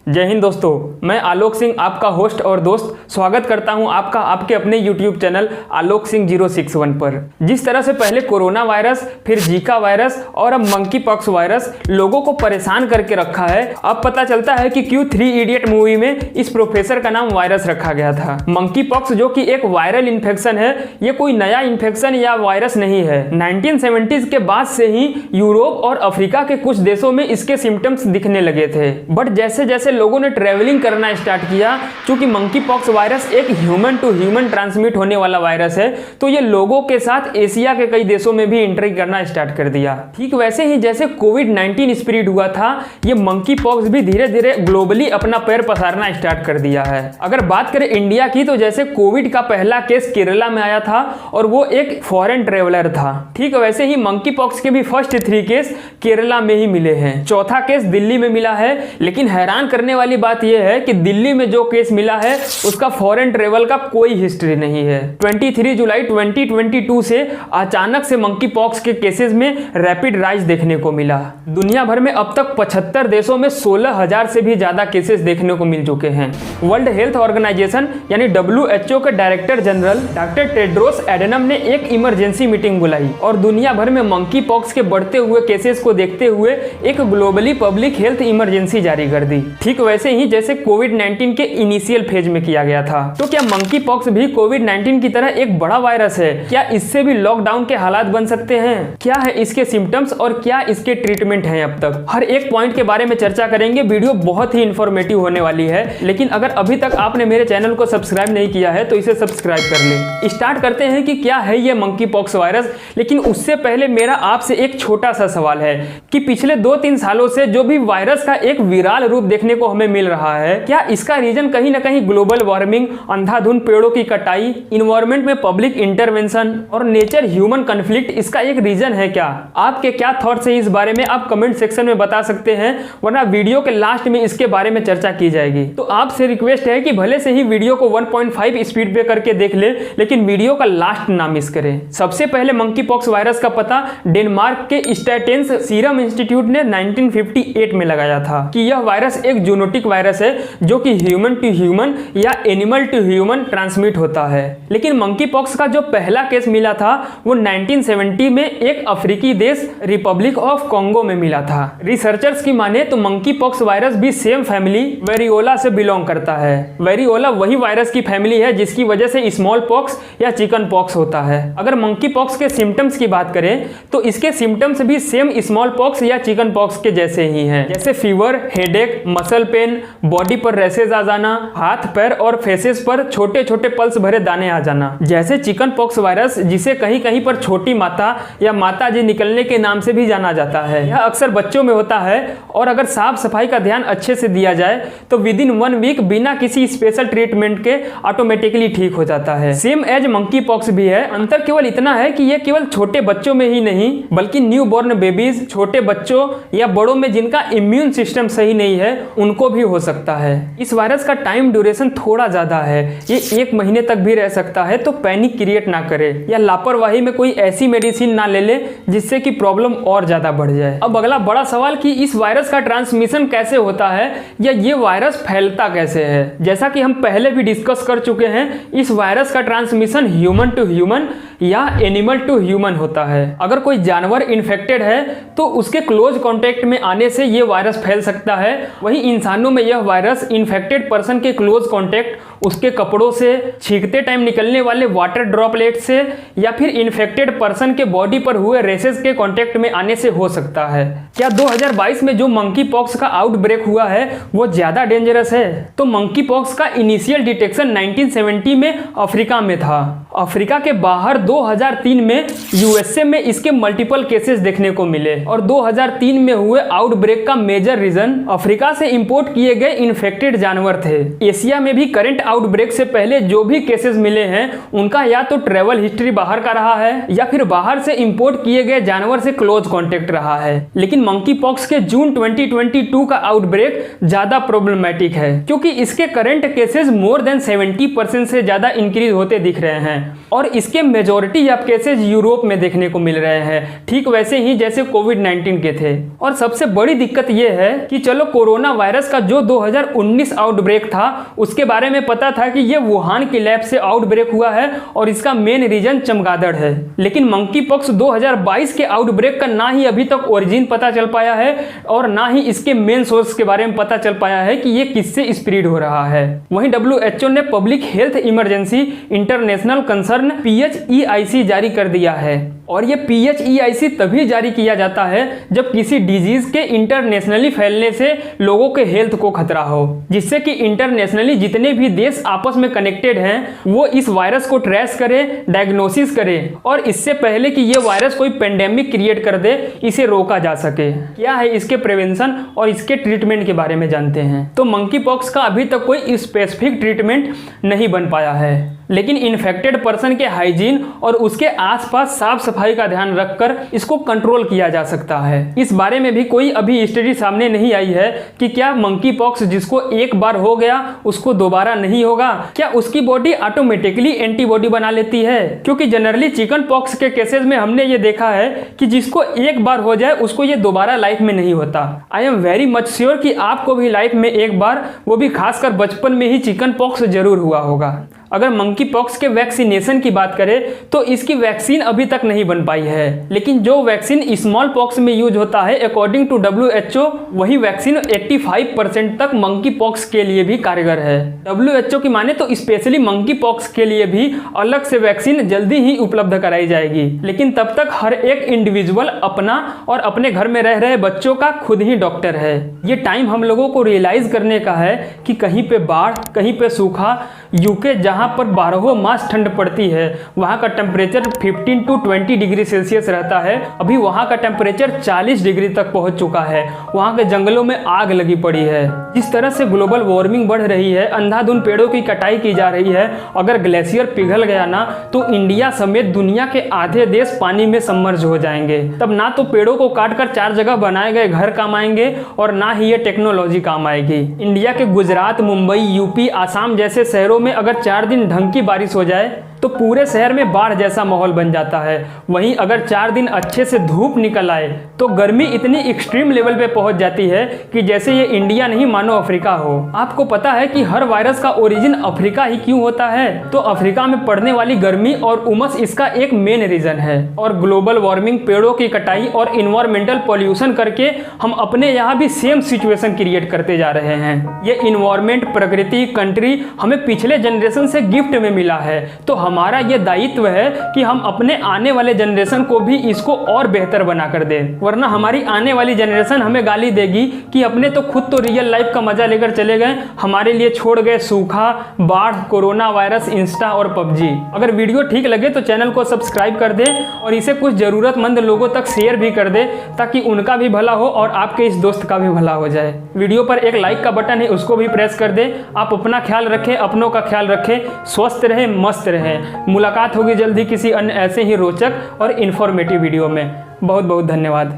जय हिंद दोस्तों, मैं आलोक सिंह आपका होस्ट और दोस्त स्वागत करता हूं आपका आपके अपने YouTube चैनल आलोक सिंह 061 पर। जिस तरह से पहले कोरोना वायरस, फिर जीका वायरस और अब मंकी पॉक्स वायरस लोगों को परेशान करके रखा है, अब पता चलता है कि क्यों 3 इडियट मूवी में इस प्रोफेसर का नाम वायरस रखा गया था। मंकी पॉक्स जो कि एक वायरल इन्फेक्शन है, ये कोई नया इन्फेक्शन या वायरस नहीं है। 1970s के बाद से ही यूरोप और अफ्रीका के कुछ देशों में इसके सिम्टम्स दिखने लगे थे, बट जैसे जैसे लोगों ने ट्रेवलिंग करना स्टार्ट किया, क्योंकि मंकी पॉक्स वायरस एक ह्यूमन टू ह्यूमन ट्रांसमिट होने वाला वायरस है, तो ये लोगों के साथ एशिया के कई देशों में भी एंट्री करना स्टार्ट कर दिया। ठीक वैसे ही जैसे कोविड-19 स्प्रेड हुआ था, ये मंकी पॉक्स भी धीरे धीरे ग्लोबली अपना पैर पसारना स्टार्ट कर दिया है। अगर बात करें इंडिया की, तो जैसे कोविड का पहला केस केरला में आया था और वो एक फॉरेन ट्रेवलर था, ठीक वैसे ही मंकी पॉक्स के भी फर्स्ट 3 केस केरला में ही मिले हैं। चौथा केस दिल्ली में मिला है, लेकिन हैरान करने वाली बात यह है कि दिल्ली में जो केस मिला है उसका फॉरेन ट्रेवल का कोई हिस्ट्री नहीं है। 23 जुलाई 2022 से अचानक से मंकी पॉक्स के केसेस में रैपिड राइज देखने को मिला। दुनिया भर में अब तक 75 देशों में 16,000 से भी ज्यादा केसेस देखने को मिल चुके हैं। वर्ल्ड हेल्थ ऑर्गेनाइजेशन यानी WHO के डायरेक्टर जनरल डॉक्टर टेड्रोस एडेनम ने एक इमरजेंसी मीटिंग बुलाई और दुनिया भर में मंकी पॉक्स के बढ़ते हुए केसेस को देखते हुए एक ग्लोबली पब्लिक हेल्थ इमरजेंसी जारी कर दी, ठीक वैसे ही जैसे कोविड-19 के इनिशियल फेज में किया गया था। तो क्या मंकी पॉक्स भी कोविड-19 की तरह एक बड़ा वायरस है? क्या इससे भी लॉकडाउन के हालात बन सकते हैं? क्या है इसके सिम्टम्स और क्या इसके ट्रीटमेंट हैं? अब तक हर एक पॉइंट के बारे में चर्चा करेंगे। वीडियो बहुत ही इंफॉर्मेटिव होने वाली है, लेकिन अगर अभी तक आपने मेरे चैनल को सब्सक्राइब नहीं किया है तो इसे सब्सक्राइब कर लें। स्टार्ट करते हैं कि क्या है ये मंकी पॉक्स वायरस, लेकिन उससे पहले मेरा आपसे एक छोटा सा सवाल है कि पिछले 2-3 सालों से जो भी वायरस का एक विराल रूप देखने को हमें मिल रहा है, क्या इसका रीजन कहीं ना कहीं ग्लोबल वार्मिंग, अंधाधुंध पेड़ों की कटाई, इन्वायरमेंट में पब्लिक इंटरवेंशन और नेचर ह्यूमन कॉन्फ्लिक्ट इसका एक रीजन है क्या? आपके क्या थॉट्स है इस बारे में आप कमेंट सेक्शन में बता सकते हैं, वरना वीडियो के लास्ट में इसके बारे में चर्चा की जाएगी। तो आपसे रिक्वेस्ट है कि भले से ही वीडियो को 1.5 स्पीड पे करके देख ले, लेकिन वीडियो का लास्ट ना मिस करें। सबसे पहले मंकी पॉक्स वायरस का पता डेनमार्क के स्टेटेंस सीरम इंस्टीट्यूट ने 1958 में लगाया था कि यह वायरस एक जूनोटिक वायरस है जो कि ह्यूमन टू ह्यूमन या एनिमल टू ह्यूमन ट्रांसमिट होता है। लेकिन मंकी पॉक्स का जो पहला केस मिला था वो 1970 में एक अफ्रीकी देश रिपब्लिक ऑफ कॉन्गो में मिला था। रिसर्चर्स की माने तो मंकी पॉक्स वायरस भी सेम फैमिली वेरियोला से बिलोंग करता है। वेरियोला वही वायरस की फैमिली है जिसकी वजह से स्मॉल पॉक्स या चिकन पॉक्स होता है। अगर मंकी पॉक्स के सिम्टम्स की बात करें तो इसके सिम्टम्स भी सेम स्मॉल पॉक्स या चिकन पॉक्स के जैसे ही हैं, जैसे fever, headache, muscle pain, body पर रैशेज आ जाना, हाथ पैर और फेसेस पर छोटे छोटे पल्स भरे दाने आ जाना। जैसे चिकन पॉक्स वायरस, जिसे कहीं कहीं पर छोटी माता या माता जी निकलने के नाम से भी जाना जाता है, यह अक्सर बच्चों में होता है और अगर साफ सफाई का ध्यान अच्छे से दिया जाए तो विदिन 1 वीक बिना किसी स्पेशल ट्रीटमेंट के ऑटोमेटिकली ठीक हो जाता है। सेम एज मंकी पॉक्स भी है, अंतर केवल इतना है कि यह केवल छोटे बच्चों में ही नहीं बल्कि न्यू बॉर्न बेबीज, छोटे बच्चों या बड़ों में जिनका इम्यून सिस्टम सही नहीं है उनको भी हो सकता है। इस वायरस का टाइम ड्यूरेशन थोड़ा ज्यादा है, ये 1 महीने तक भी रह सकता है, तो पैनिक क्रिएट ना करे या लापरवाही में कोई ऐसी मेडिसिन ना ले ले जिससे कि प्रॉब्लम और ज्यादा बढ़ जाए। अब अगला बड़ा सवाल कि इस वायरस का ट्रांसमिशन कैसे होता है या ये वायरस फैलता कैसे है। जैसा कि हम पहले भी डिस्कस कर चुके हैं, इस वायरस का ट्रांसमिशन ह्यूमन टू ह्यूमन या एनिमल टू ह्यूमन होता है। अगर कोई जानवर इन्फेक्टेड है तो उसके क्लोज कॉन्टेक्ट में आने से यह वायरस फैल सकता है। वहीं इंसानों में यह वायरस इन्फेक्टेड पर्सन के क्लोज कॉन्टेक्ट, उसके कपड़ों से, छींकते टाइम निकलने वाले वाटर ड्रॉपलेट से या फिर इन्फेक्टेड पर्सन के बॉडी पर हुए रेसेस के कांटेक्ट में आने से हो सकता है। क्या 2022 में जो मंकी पॉक्स का आउटब्रेक हुआ है वो ज्यादा डेंजरस है? तो मंकी पॉक्स का इनिशियल डिटेक्शन 1970 में अफ्रीका में था। अफ्रीका के बाहर 2003 में यूएसए में इसके मल्टीपल केसेस देखने को मिले और 2003 में हुए आउटब्रेक का मेजर रीजन अफ्रीका से इंपोर्ट किए गए इन्फेक्टेड जानवर थे। एशिया में भी करंट आउटब्रेक से पहले जो भी केसेस मिले हैं उनका या तो ट्रेवल हिस्ट्री बाहर का रहा है या फिर बाहर से इंपोर्ट किए गए जानवर से क्लोज कांटेक्ट रहा है। लेकिन मंकी पॉक्स के जून 2022 का आउटब्रेक ज्यादा प्रॉब्लमेटिक है क्योंकि इसके करंट केसेस मोर देन 70% से ज्यादा इंक्रीज होते दिख रहे हैं और इसके मेजॉरिटी आप केसेज यूरोप में देखने को मिल रहे हैं, ठीक वैसे ही जैसे कोविड-19 के थे। और सबसे बड़ी दिक्कत यह है कि चलो कोरोना वायरस का जो 2019 आउटब्रेक था उसके बारे में पता था कि यह वुहान की लैब से आउटब्रेक हुआ है और इसका मेन रीजन चमगादड़ है, लेकिन मंकी पॉक्स 2022 के आउटब्रेक का ना ही अभी तक ओरिजिन पता चल पाया है और ना ही इसके मेन सोर्स के बारे में पता चल पाया है कि ये किससे स्प्रेड हो रहा है। वहीं WHO ने public health emergency international concern PHEIC जारी कर दिया है और ये PHEIC तभी जारी किया जाता है जब किसी डिजीज के इंटरनेशनली फैलने से लोगों के हेल्थ को खतरा हो, जिससे कि इंटरनेशनली जितने भी देश आपस में कनेक्टेड हैं वो इस वायरस को ट्रेस करें, डायग्नोसिस करें और इससे पहले कि ये वायरस कोई पेंडेमिक क्रिएट कर दे इसे रोका जा सके। क्या है इसके प्रिवेंशन और इसके ट्रीटमेंट के बारे में जानते हैं। तो मंकी पॉक्स का अभी तक कोई स्पेसिफिक ट्रीटमेंट नहीं बन पाया है, लेकिन इन्फेक्टेड पर्सन के हाइजीन और उसके आसपास साफ सफाई का ध्यान रखकर इसको कंट्रोल किया जा सकता है। इस बारे में भी कोई अभी स्टडी सामने नहीं आई है कि क्या मंकी पॉक्स जिसको एक बार हो गया उसको दोबारा नहीं होगा, क्या उसकी बॉडी ऑटोमेटिकली एंटीबॉडी बना लेती है। क्योंकि जनरली चिकन पॉक्स के केसेस में हमने ये देखा है कि जिसको एक बार हो जाए उसको ये दोबारा लाइफ में नहीं होता। I am very much sure कि आपको भी लाइफ में एक बार, वो भी खासकर बचपन में ही चिकन पॉक्स जरूर हुआ होगा। अगर मंकी पॉक्स के वैक्सीनेशन की बात करें तो इसकी वैक्सीन अभी तक नहीं बन पाई है, लेकिन जो वैक्सीन स्मॉल पॉक्स में यूज होता है अकॉर्डिंग टू WHO वही वैक्सीन 85% तक मंकी पॉक्स के लिए भी कारगर है। WHO की माने तो स्पेशली मंकी पॉक्स के लिए भी अलग से वैक्सीन जल्दी ही उपलब्ध कराई जाएगी, लेकिन तब तक हर एक इंडिविजुअल अपना और अपने घर में रह रहे बच्चों का खुद ही डॉक्टर है। ये टाइम हम लोगों को रियलाइज करने का है कि कहीं पे बाढ़, कहीं पे सूखा, यूके जहां पर 12 मास ठंड पड़ती है वहां का टेम्परेचर 15 to 20 डिग्री सेल्सियस रहता है, अभी वहां का टेम्परेचर 40 डिग्री तक पहुंच चुका है। वहां के जंगलों में आग लगी पड़ी है। जिस तरह से ग्लोबल वार्मिंग बढ़ रही है, अंधाधुंध पेड़ों की कटाई की जा रही है, अगर ग्लेशियर पिघल गया ना तो इंडिया समेत दुनिया के आधे देश पानी में सबमर्ज हो जाएंगे। तब ना तो पेड़ों को काटकर 4 जगह बनाए गए घर काम आएंगे और ना ही ये टेक्नोलॉजी काम आएगी। इंडिया के गुजरात, मुंबई, यूपी, आसाम जैसे शहरों में अगर 4 दिन ढंग की बारिश हो जाए तो पूरे शहर में बाढ़ जैसा माहौल बन जाता है। वहीं अगर 4 दिन अच्छे से धूप निकल आए तो गर्मी इतनी एक्सट्रीम लेवल पे पहुंच जाती है कि जैसे ये इंडिया नहीं मानो अफ्रीका हो। आपको पता है कि हर वायरस का ओरिजिन अफ्रीका ही क्यों होता है? तो अफ्रीका में पड़ने वाली गर्मी और उमस इसका एक मेन रीजन है। और ग्लोबल वार्मिंग, पेड़ों की कटाई और इन्वायरमेंटल पॉल्यूशन करके हम अपने यहाँ भी सेम सिचुएशन क्रिएट करते जा रहे हैं। ये इन्वायरमेंट, प्रकृति, कंट्री हमें पिछले जनरेशन से गिफ्ट में मिला है, तो हमारा ये दायित्व है कि हम अपने आने वाले जनरेशन को भी इसको और बेहतर बना कर दें, वरना हमारी आने वाली जनरेशन हमें गाली देगी कि अपने तो खुद तो रियल लाइफ का मजा लेकर चले गए, हमारे लिए छोड़ गए सूखा, बाढ़, कोरोना वायरस, इंस्टा और पबजी। अगर वीडियो ठीक लगे तो चैनल को सब्सक्राइब कर दे और इसे कुछ जरूरतमंद लोगों तक शेयर भी कर दे ताकि उनका भी भला हो और आपके इस दोस्त का भी भला हो जाए। वीडियो पर एक लाइक का बटन है, उसको भी प्रेस कर दे। आप अपना ख्याल रखें, अपनों का ख्याल रखें, स्वस्थ रहें, मस्त रहें। मुलाकात होगी जल्दी किसी अन्य ऐसे ही रोचक और इन्फॉर्मेटिव वीडियो में। बहुत बहुत धन्यवाद।